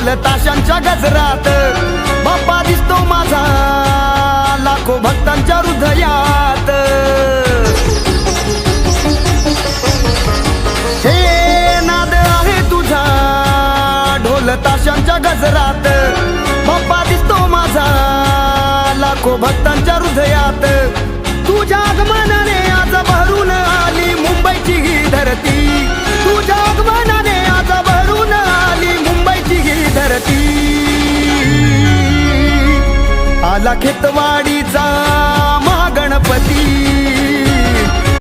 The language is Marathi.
ढोल ताशांच्या गजरात बाप्पा दिसतो माझा लाखो भक्तांच्या हृदयात। हे नाद आहे तुझा ढोल ताशांच्या गजरात बाप्पा दिसतो माझा लाखो भक्तांच्या हृदयात। तुझ्या आगमनाने आज भरून आली मुंबईची ही धरती, तुझ्या आगमनाने आज भरून आली मुंबईची ही धरती। आला खेतवा